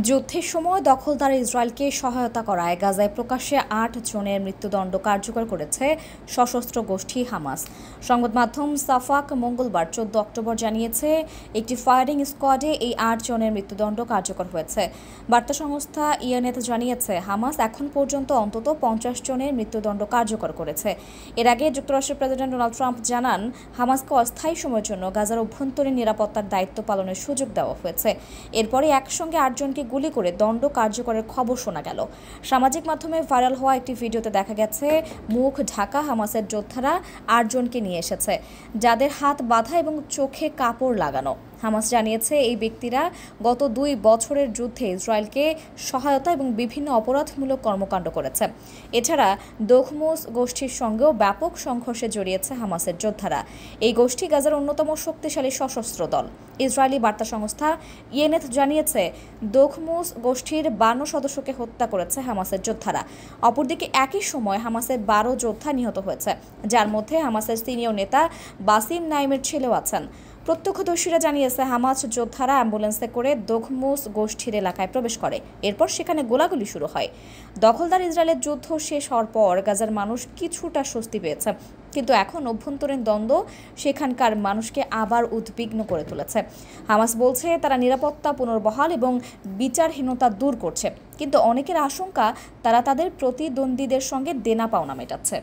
যুদ্ধের সময় দখলদার ইসরায়েলকে সহায়তা করায় গাজায় প্রকাশ্যে ৮ জনের মৃত্যুদণ্ড কার্যকর করেছে সশস্ত্র গোষ্ঠী হামাস। সংবাদ মাধ্যম সাফাক মঙ্গলবার ১৪ অক্টোবর জানিয়েছে, একটি ফায়ারিং স্কোয়াডে এই ৮ জনের মৃত্যুদণ্ড কার্যকর হয়েছে। বার্তা সংস্থা ইয়েনেত জানিয়েছে, হামাস এখন পর্যন্ত অন্তত ৫০ জনের মৃত্যুদণ্ড কার্যকর করেছে। এর আগে যুক্তরাষ্ট্রের প্রেসিডেন্ট ডোনাল্ড ট্রাম্প জানান, হামাসকে অস্থায়ী সময়ের জন্য গাজার অভ্যন্তরীণ নিরাপত্তার দায়িত্ব পালনের সুযোগ দেওয়া হয়েছে। এরপরে একসঙ্গে ৮ জনকে গুলি করে দণ্ড কার্যকরের খবর শোনা গেল। সামাজিক মাধ্যমে ভাইরাল হওয়া একটি ভিডিওতে দেখা গেছে, মুখ ঢাকা হামাসের যোদ্ধারা ৮ জনকে নিয়ে এসেছে, যাদের হাত বাঁধা এবং চোখে কাপড় লাগানো। হামাস জানিয়েছে, এই ব্যক্তিরা গত ২ বছরের যুদ্ধে ইসরায়েলকে সহায়তা এবং বিভিন্ন অপরাধমূলক কর্মকাণ্ড করেছে। এছাড়া দোখমুস গোষ্ঠীর সঙ্গেও ব্যাপক সংঘর্ষে জড়িয়েছে হামাসের যোদ্ধারা। এই গোষ্ঠী গাজার অন্যতম শক্তিশালী সশস্ত্র দল। ইসরায়েলি বার্তা সংস্থা ইয়েনেত জানিয়েছে, দোখমুস গোষ্ঠীর ৫২ সদস্যকে হত্যা করেছে হামাসের যোদ্ধারা। অপরদিকে একই সময় হামাসের ১২ যোদ্ধা নিহত হয়েছে, যার মধ্যে হামাসের সিনিয়র নেতা বাসিম নাইমের ছেলেও আছেন। প্রত্যক্ষদর্শীরা জানিয়েছে, হামাস যোদ্ধারা অ্যাম্বুলেন্সে করে দোখমুস গোষ্ঠীর এলাকায় প্রবেশ করে। এরপর সেখানে গোলাগুলি শুরু হয়। দখলদার ইসরায়েলের যুদ্ধ শেষ হওয়ার পর গাজার মানুষ কিছুটা স্বস্তি পেয়েছে, কিন্তু এখন অভ্যন্তরীণ দ্বন্দ্ব সেখানকার মানুষকে আবার উদ্বিগ্ন করে তুলেছে। হামাস বলছে, তারা নিরাপত্তা পুনর্বহাল এবং বিচারহীনতা দূর করছে, কিন্তু অনেকের আশঙ্কা তারা তাদের প্রতিদ্বন্দ্বীদের সঙ্গে দেনা পাওনা মেটাচ্ছে।